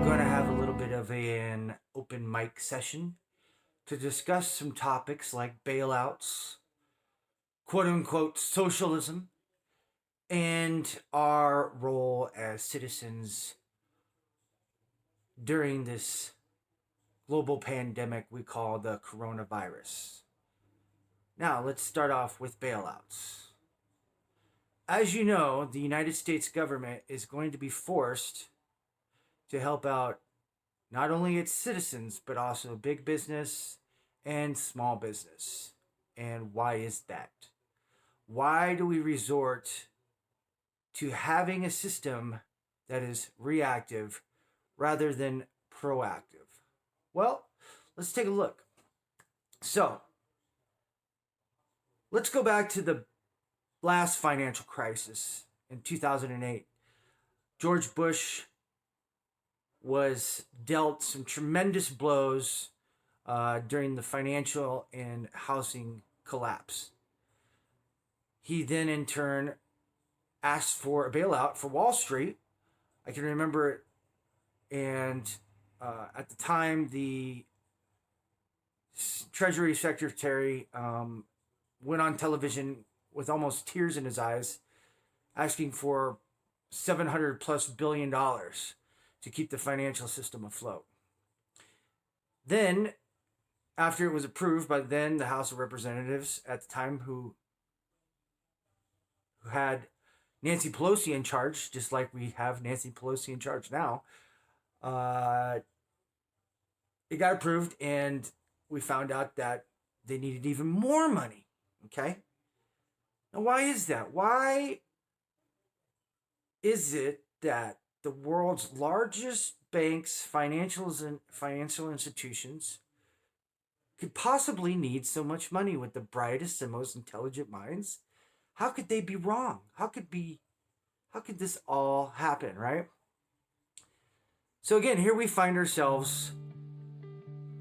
I'm going to have a little bit of an open mic session to discuss some topics like bailouts, quote unquote socialism, and our role as citizens during this global pandemic we call the coronavirus. Now, let's start off with bailouts. As you know, the United States government is going to be forced to help out not only its citizens, but also big business and small business. And why is that? Why do we resort to having a system that is reactive rather than proactive? Well, let's take a look. So, let's go back to the last financial crisis in 2008. George Bush was dealt some tremendous blows during the financial and housing collapse. He then, in turn, asked for a bailout for Wall Street. I can remember it. And at the time, the Treasury Secretary went on television with almost tears in his eyes, asking for $700+ billion to keep the financial system afloat. Then, after it was approved by the House of Representatives at the time, who had Nancy Pelosi in charge, just like we have Nancy Pelosi in charge now, it got approved, and we found out that they needed even more money. Okay? Now, why is that? Why is it that the world's largest banks, financial institutions, could possibly need so much money with the brightest and most intelligent minds? How could they be wrong? How could this all happen, right? So again, here we find ourselves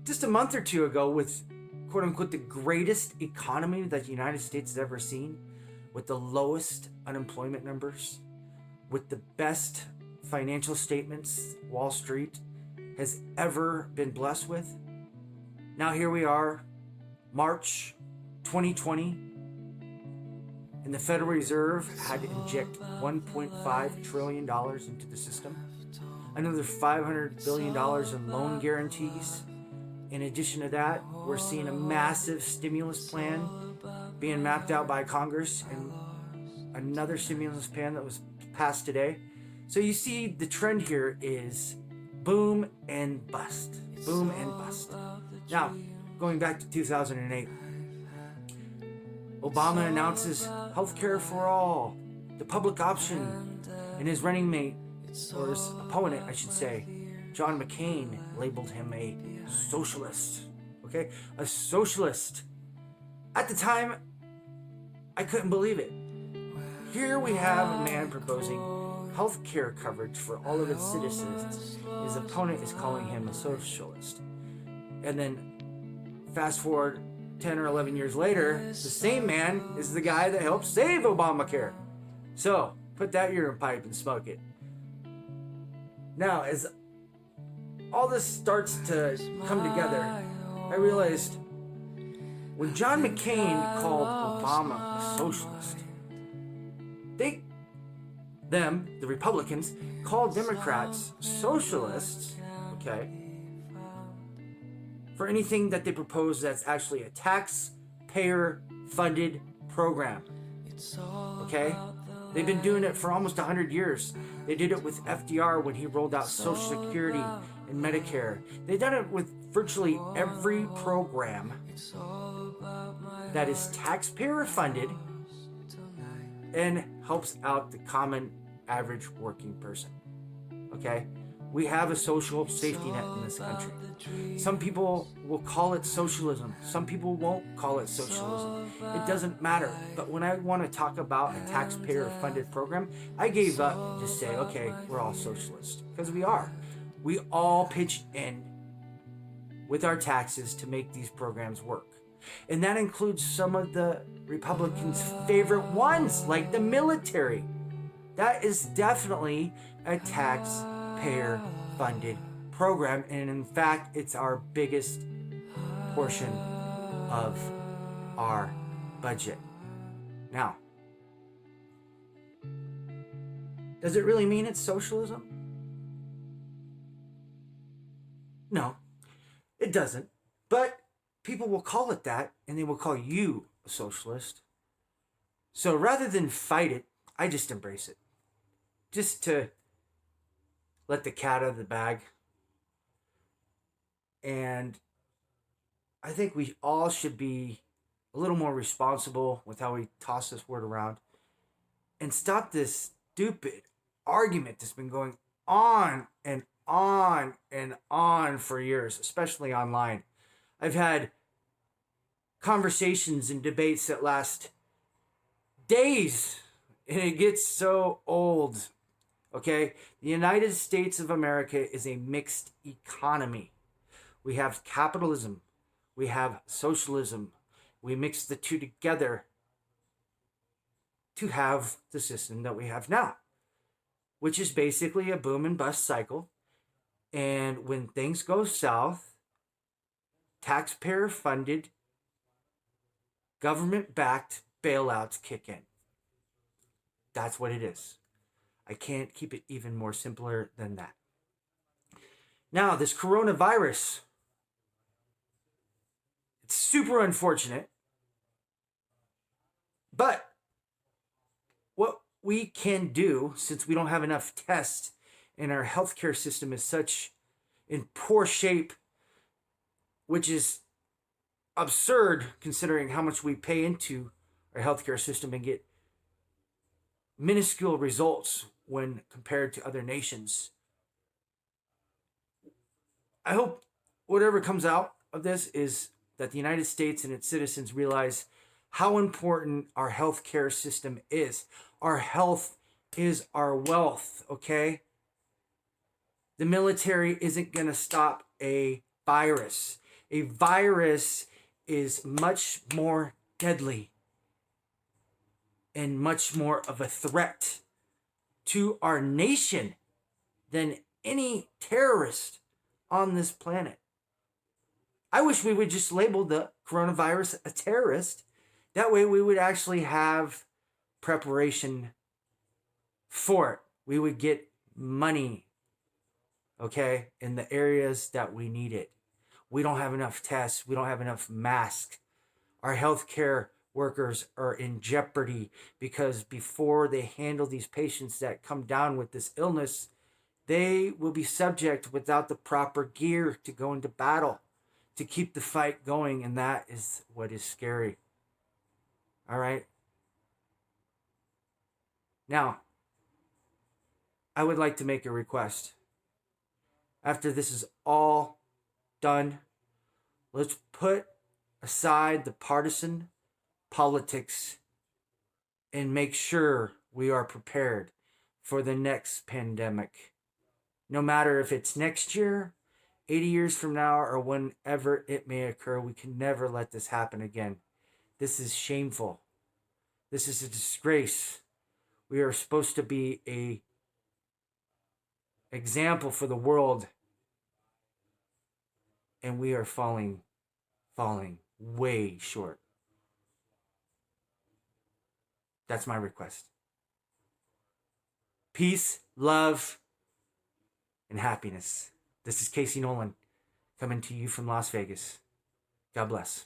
just a month or two ago with, quote unquote, the greatest economy that the United States has ever seen, with the lowest unemployment numbers, with the best financial statements Wall Street has ever been blessed with. Now here we are, March 2020, and the Federal Reserve had to inject $1.5 trillion into the system, another $500 billion in loan guarantees. In addition to that, we're seeing a massive stimulus plan being mapped out by Congress, and another stimulus plan that was passed today. So you see the trend here is boom and bust. Boom and bust. Now, going back to 2008, Obama announces healthcare for all, the public option, and his running mate, or his opponent, I should say, John McCain, labeled him a socialist. Okay? A socialist. At the time, I couldn't believe it. Here we have a man proposing health care coverage for all of its citizens. His opponent is calling him a socialist. And then fast forward 10 or 11 years later, the same man is the guy that helped save Obamacare. So, put that in your pipe and smoke it. Now, as all this starts to come together, I realized when John McCain called Obama a socialist, the Republicans, called Democrats socialists, okay, for anything that they propose that's actually a taxpayer-funded program, okay? They've been doing it for almost 100 years. They did it with FDR when he rolled out Social Security and Medicare. They've done it with virtually every program that is taxpayer-funded and helps out the common average working person. Okay? We have a social safety net in this country. Some people will call it socialism. Some people won't call it socialism. It doesn't matter. But when I want to talk about a taxpayer-funded program, I gave up and just say, okay, we're all socialists. Because we are. We all pitch in with our taxes to make these programs work. And that includes some of the Republicans' favorite ones, like the military. That is definitely a taxpayer-funded program, and in fact, it's our biggest portion of our budget. Now, does it really mean it's socialism? No, it doesn't. But people will call it that, and they will call you a socialist. So rather than fight it, I just embrace it. Just to let the cat out of the bag. And I think we all should be a little more responsible with how we toss this word around and stop this stupid argument that's been going on and on and on for years, especially online. I've had conversations and debates that last days, and it gets so old. Okay? The United States of America is a mixed economy. We have capitalism, we have socialism. We mix the two together to have the system that we have now, which is basically a boom and bust cycle. And when things go south, taxpayer funded, government backed bailouts kick in. That's what it is. I can't keep it even more simpler than that. Now, this coronavirus, it's super unfortunate. But what we can do, since we don't have enough tests and our healthcare system is such in poor shape, which is absurd considering how much we pay into our healthcare system and get minuscule results when compared to other nations. I hope whatever comes out of this is that the United States and its citizens realize how important our healthcare system is. Our health is our wealth, okay? The military isn't going to stop a virus. A virus is much more deadly and much more of a threat to our nation than any terrorist on this planet. I wish we would just label the coronavirus a terrorist. That way we would actually have preparation for it. We would get money, okay, in the areas that we need it. We don't have enough tests. We don't have enough masks. Our healthcare workers are in jeopardy because before they handle these patients that come down with this illness, they will be subject without the proper gear to go into battle, to keep the fight going, and that is what is scary. All right? Now, I would like to make a request. After this is all done, let's put aside the partisan politics and make sure we are prepared for the next pandemic. No matter if it's next year, 80 years from now, or whenever it may occur, we can never let this happen again. This is shameful. This is a disgrace. We are supposed to be a example for the world, and we are falling way short. That's my request. Peace, love, and happiness. This is Casey Nolan coming to you from Las Vegas. God bless.